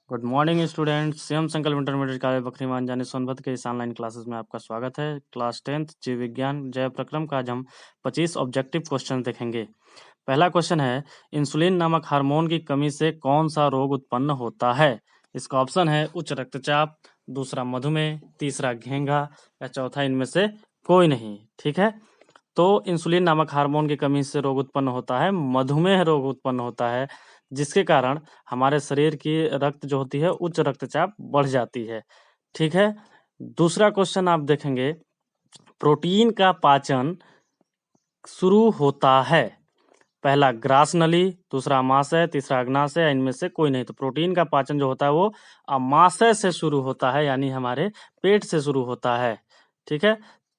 Good morning students. Shivam संकल्प intermediate college बखरीमान जाने सोनभद्र के इस ऑनलाइन क्लासेस में आपका स्वागत है। क्लास 10th जीव विज्ञान जय प्रक्रम का आज हम 25 ऑब्जेक्टिव क्वेश्चन देखेंगे। पहला क्वेश्चन है, इंसुलिन नामक हार्मोन की कमी से कौन सा रोग उत्पन्न होता है? इसका ऑप्शन है उच्च रक्तचाप, दूसरा मधुमेह, तीसरा घेंघा या चौथा इनमें से कोई नहीं। ठीक है, तो इंसुलिन नामक हार्मोन की कमी से रोग उत्पन्न होता है, मधुमेह रोग उत्पन्न होता है, जिसके कारण हमारे शरीर की रक्त जो होती है उच्च रक्तचाप बढ़ जाती है। ठीक है, दूसरा क्वेश्चन आप देखेंगे, प्रोटीन का पाचन शुरू होता है, पहला ग्रास नली, दूसरा अमाशय, तीसरा अग्नाशय, इनमें से कोई नहीं। तो प्रोटीन का पाचन जो होता है वो अमाशय से शुरू होता है, यानी हमारे पेट से शुरू होता है। ठीक है,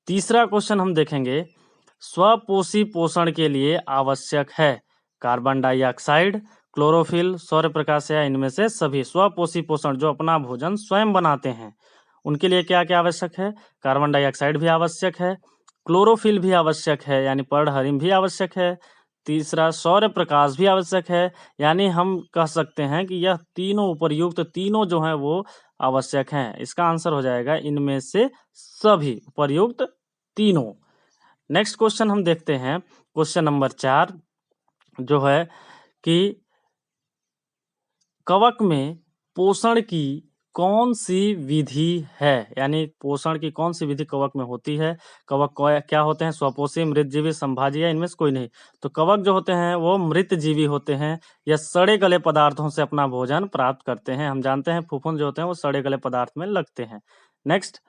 तीसरा क्वेश्चन हम देखेंगे, स्वपोषी पोषण के लिए आवश्यक है कार्बन डाइऑक्साइड, क्लोरोफिल, सौर प्रकाश या इनमें से सभी। स्वपोषी पोषण जो अपना भोजन स्वयं बनाते हैं उनके लिए क्या क्या आवश्यक है? कार्बन डाइऑक्साइड भी आवश्यक है, क्लोरोफिल भी आवश्यक है यानी पर्णहरिम भी आवश्यक है, तीसरा सौर प्रकाश भी आवश्यक है। यानी हम कह सकते हैं कि यह तीनों उपर्युक्त तीनों जो हैं वो आवश्यक हैं। इसका आंसर हो जाएगा इनमें से सभी उपर्युक्त तीनों। नेक्स्ट क्वेश्चन हम देखते हैं, क्वेश्चन नंबर 4 जो है कि कवक में पोषण की कौन सी विधि है, यानी पोषण की कौन सी विधि कवक में होती है? कवक क्या होते हैं? स्वपोषी, मृतजीवी, संभाजी या इनमें से कोई नहीं। तो कवक जो होते हैं वो मृतजीवी होते हैं, या सड़े गले पदार्थों से अपना भोजन प्राप्त करते हैं। हम जानते हैं फफूंद जो होते हैं वो सड़े गले पदार्थ में लगते हैं। नेक्स्ट,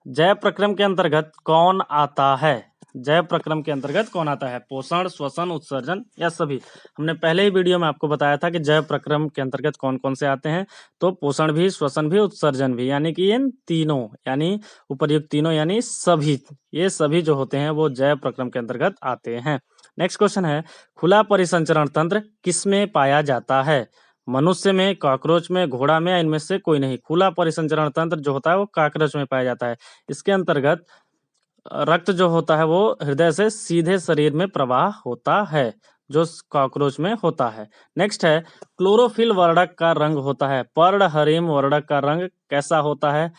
जय प्रक्रम के अंतर्गत कौन आता है? जय प्रक्रम के अंतर्गत कौन आता है? पोषण, श्वसन, उत्सर्जन या सभी। हमने पहले ही वीडियो में आपको बताया था कि जय प्रक्रम के अंतर्गत कौन कौन से आते हैं। तो पोषण भी, श्वसन भी, उत्सर्जन भी, यानी कि इन तीनों, यानी उपर्युक्त तीनों यानी सभी, ये सभी जो होते हैं वो जय प्रक्रम के अंतर्गत आते हैं। नेक्स्ट क्वेश्चन है, खुला परिसंचरण तंत्र किसमें पाया जाता है? मनुष्य में, कॉकरोच में, घोड़ा में या इनमें से कोई नहीं। खुला परिसंचरण तंत्र जो होता है वो कॉकरोच में पाया जाता है। इसके अंतर्गत रक्त जो होता है वो हृदय से सीधे शरीर में प्रवाह होता है, जो कॉकरोच में होता है। नेक्स्ट है, क्लोरोफिल वर्णक का रंग होता है, पर्णहरिम वर्णक का रंग कैसा होता है?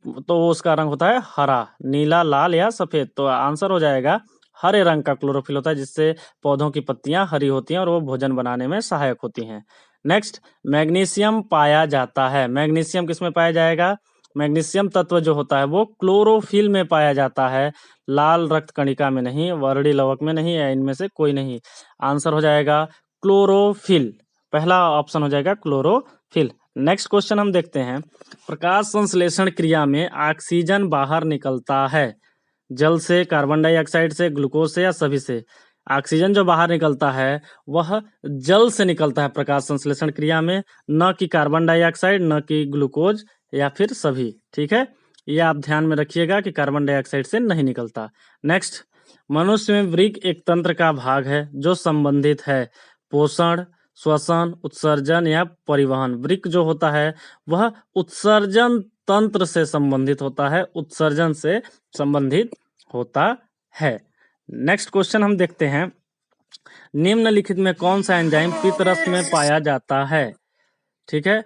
तो उसका रंग होता है हरा, नीला, लाल या सफेद। तो आंसर हो जाएगा हरे रंग का क्लोरोफिल होता है, जिससे पौधों की पत्तियां हरी होती हैं और वो भोजन बनाने में सहायक होती हैं। नेक्स्ट, मैग्नीशियम पाया जाता है। मैग्नीशियम किसमें पाया जाएगा? मैग्नीशियम तत्व जो होता है वो क्लोरोफिल में पाया जाता है, लाल रक्त कणिका में नहीं, वर्णी लवक में नहीं, या इनमें से कोई नहीं। आंसर हो जाएगा क्लोरोफिल, पहला ऑप्शन हो जाएगा क्लोरोफिल। नेक्स्ट क्वेश्चन हम देखते हैं, प्रकाश संश्लेषण क्रिया में ऑक्सीजन बाहर निकलता है, जल से, कार्बन डाइऑक्साइड से, ग्लूकोज से या सभी से। ऑक्सीजन जो बाहर निकलता है वह जल से निकलता है प्रकाश संश्लेषण क्रिया में, न कि कार्बन डाइऑक्साइड, न कि ग्लूकोज या फिर सभी। ठीक है, ये आप ध्यान में रखिएगा कि कार्बन डाइऑक्साइड से नहीं निकलता। नेक्स्ट, मनुष्य में वृक्क एक तंत्र का भाग है जो संबंधित है पोषण, श्वसन, उत्सर्जन या परिवहन। वृक्क जो होता है वह उत्सर्जन तंत्र से संबंधित होता है, उत्सर्जन से संबंधित होता है। नेक्स्ट क्वेश्चन हम देखते हैं, निम्नलिखित में कौन सा एंजाइम पित्तरस में पाया जाता है? ठीक है,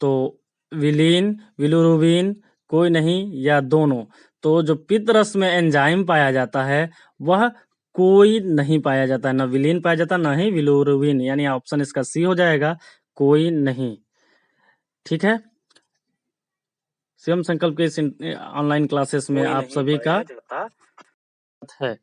तो विलीन, विलुरुबिन, कोई नहीं या दोनों। तो जो पित्तरस में एंजाइम पाया जाता है वह कोई नहीं पाया जाता है, न विलीन पाया जाता न ही विलुरुबिन, यानी ऑप्शन इसका सी हो जाएगा, कोई नहीं। ठीक है, शिवम संकल्प के इस ऑनलाइन क्लासेस में आप सभी का है।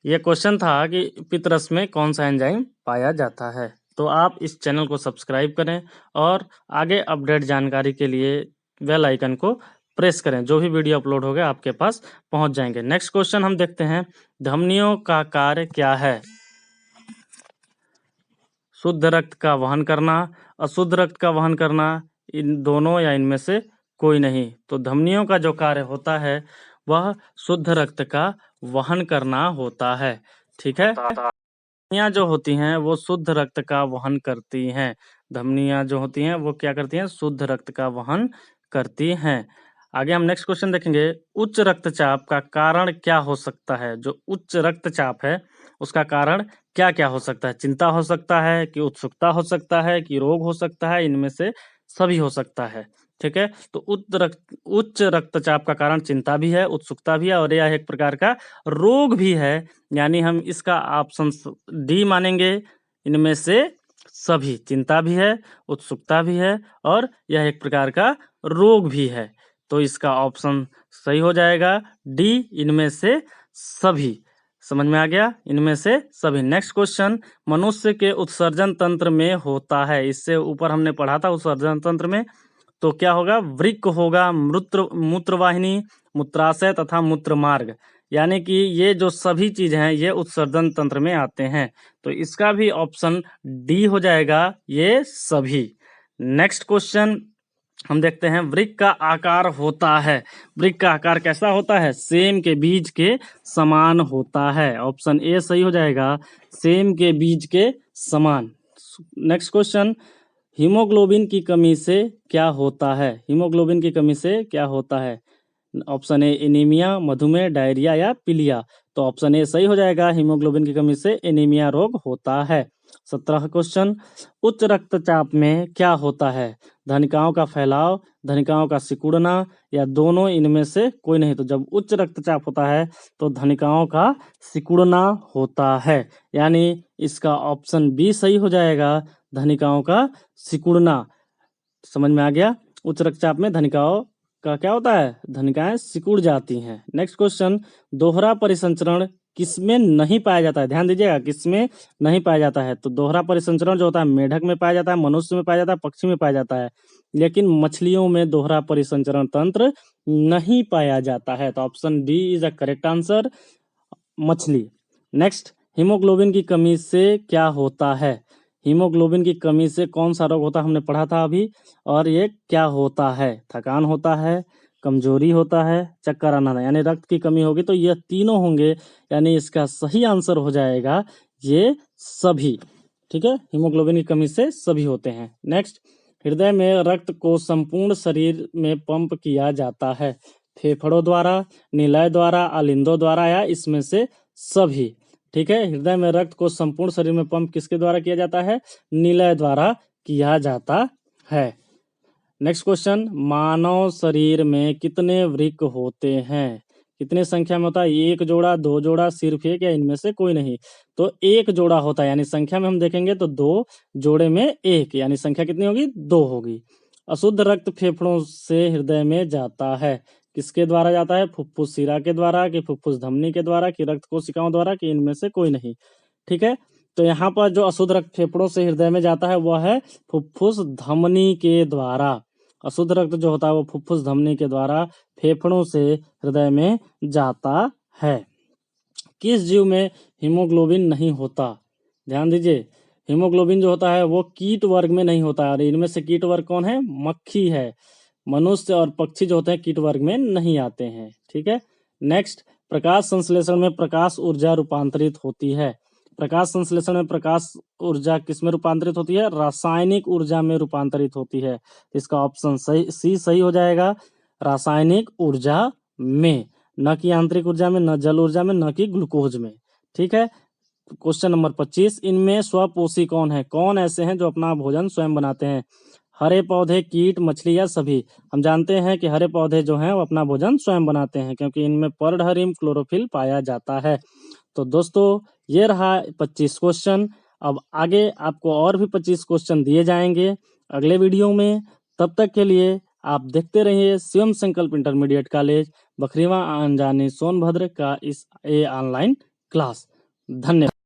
यह क्वेश्चन था कि पित्तरस में कौन सा एंजाइम पाया जाता है। तो आप इस चैनल को सब्सक्राइब करें और आगे अपडेट जानकारी के लिए बेल आइकन को प्रेस करें, जो भी वीडियो अपलोड होगा आपके पास पहुंच जाएंगे। नेक्स्ट क्वेश्चन हम देखते हैं, धमनियों का कार्य क्या है? शुद्ध रक्त का वहन करना, अशुद्ध रक्त का वहन करना, इन दोनों या इनमें से कोई नहीं। तो धमनियों का जो कार्य होता है वह शुद्ध रक्त का वहन करना होता है। ठीक है, धमनियां जो होती हैं वो शुद्ध रक्त का वहन करती हैं। धमनियां जो होती हैं वो क्या करती हैं? शुद्ध रक्त का वहन करती हैं। आगे हम नेक्स्ट क्वेश्चन देखेंगे, उच्च रक्तचाप का कारण क्या हो सकता है? जो उच्च रक्तचाप है उसका कारण क्या क्या हो सकता है? चिंता हो सकता है कि उत्सुकता हो सकता है कि रोग हो सकता है, इनमें से सभी हो सकता है। ठीक है, तो उच्च रक्तचाप का कारण चिंता भी है, उत्सुकता भी है और यह एक प्रकार का रोग भी है, यानी हम इसका ऑप्शन डी मानेंगे। इनमें से सभी, चिंता भी है, उत्सुकता भी है और यह एक प्रकार का रोग भी है, तो इसका ऑप्शन सही हो जाएगा डी, इनमें से सभी। समझ में आ गया? इनमें से सभी। नेक्स्ट क्वेश्चन, मनुष्य के उत्सर्जन तंत्र में होता है, इससे ऊपर हमने पढ़ा था उत्सर्जन तंत्र में, तो क्या होगा? वृक्क होगा, मूत्रवाहिनी, मूत्राशय तथा मूत्रमार्ग, यानी कि ये जो सभी चीज हैं ये उत्सर्जन तंत्र में आते हैं, तो इसका भी ऑप्शन डी हो जाएगा, ये सभी। नेक्स्ट क्वेश्चन हम देखते हैं, वृक्क का आकार होता है, वृक्क का आकार कैसा होता है? सेम के बीज के समान होता है, ऑप्शन ए सही हो जाएगा, सेम के बीज के समान। नेक्स्ट क्वेश्चन, हीमोग्लोबिन की कमी से क्या होता है? हीमोग्लोबिन की कमी से क्या होता है? ऑप्शन ए एनीमिया, मधुमेह, डायरिया या पीलिया, तो ऑप्शन ए सही हो जाएगा, हीमोग्लोबिन की कमी से एनीमिया रोग होता है। 17 क्वेश्चन, उच्च रक्तचाप में क्या होता है? धनिकाओं का फैलाव, धनिकाओं का सिकुड़ना या दोनों, इनमें से कोई नहीं। तो जब उच्च रक्तचाप होता है तो धनिकाओं का सिकुड़ना होता है, यानी इसका ऑप्शन बी सही हो जाएगा, धनिकाओं का सिकुड़ना। समझ में आ गया? उच्च रक्तचाप में धनिकाओं का क्या होता है? धनिकाएं सिकुड़ जाती हैं। नेक्स्ट क्वेश्चन, दोहरा परिसंचरण किसमें नहीं पाया जाता है? ध्यान दीजिएगा, किसमें नहीं पाया जाता है? तो दोहरा परिसंचरण जो होता है मेढक में पाया जाता है, मनुष्य में पाया जाता है, पक्षी में पाया जाता है, लेकिन मछलियों में दोहरा परिसंचरण तंत्र नहीं पाया जाता है, तो option D is a correct answer, मछली। नेक्स्ट, हीमोग्लोबिन की कमी से क्या होता है? हीमोग्लोबिन की कमी से कौन सा रोग होता है? हमने पढ़ा था अभी, और ये क्या होता है? थकान होता है, कमजोरी होता है, चक्कर आना, यानी रक्त की कमी होगी तो ये तीनों होंगे, यानी इसका सही आंसर हो जाएगा ये सभी। ठीक है, हीमोग्लोबिन की कमी से सभी होते हैं। नेक्स्ट, हृदय में रक्त को संपूर्ण शरीर में पंप किया जाता है, फेफड़ों द्वारा, निलय द्वारा, आलिंदों द्वारा या इसमें से सभी। ठीक है, हृदय में रक्त को संपूर्ण शरीर में पंप किसके द्वारा किया जाता है? निलय द्वारा किया जाता है। नेक्स्ट क्वेश्चन, मानव शरीर में कितने वृक्क होते हैं? कितने संख्या में होता है? एक जोड़ा, दो जोड़ा, सिर्फ एक या इनमें से कोई नहीं? तो एक जोड़ा होता है, यानी संख्या में हम देखेंगे तो दो जोड़े में एक, यानी संख्या कितनी होगी? दो होगी। अशुद्ध रक्त फेफड़ों से हृदय में जाता है, किसके द्वारा जाता है? फुफ्फुस शिरा के द्वारा कि फुफ्फुस धमनी के द्वारा कि रक्त कोशिकाओं द्वारा कि इनमें से कोई नहीं? ठीक है, तो यहाँ पर जो अशुद्ध रक्त फेफड़ों से हृदय में जाता है वह है फुफ्फुस धमनी के द्वारा। अशुद्ध रक्त जो होता है वो फुफ्फुस धमनी के द्वारा फेफड़ों से हृदय में जाता है। किस जीव में हीमोग्लोबिन नहीं होता? ध्यान दीजिए, हीमोग्लोबिन जो होता है वो कीट वर्ग में नहीं होता है, और इनमें से कीट वर्ग कौन है? मक्खी है। मनुष्य और पक्षी जो होते हैं कीट वर्ग में नहीं आते हैं। ठीक है, नेक्स्ट, प्रकाश संश्लेषण में प्रकाश ऊर्जा रूपांतरित होती है। प्रकाश संश्लेषण में प्रकाश ऊर्जा किस में रूपांतरित होती है? रासायनिक ऊर्जा में रूपांतरित होती है। इसका ऑप्शन सही, सी सही हो जाएगा, रासायनिक ऊर्जा में, न कि आंतरिक ऊर्जा में, न जल ऊर्जा में, न कि ग्लूकोज में। ठीक है, क्वेश्चन नंबर 25, इनमें स्वपोषी कौन है? कौन ऐसे हैं जो अपना भोजन स्वयं बनाते हैं? हरे पौधे, कीट, मछली या सभी? हम जानते हैं कि हरे पौधे जो हैं वो अपना भोजन स्वयं बनाते हैं, क्योंकि इनमें पर्णहरिम क्लोरोफिल पाया जाता है। तो दोस्तों ये रहा 25 क्वेश्चन। अब आगे आपको और भी 25 क्वेश्चन दिए जाएंगे अगले वीडियो में। तब तक के लिए आप देखते रहिए शिवम संकल्प इंटरमीडिएट कॉलेज बखरीवा अंजानी सोनभद्र का इस ऑनलाइन क्लास। धन्यवाद।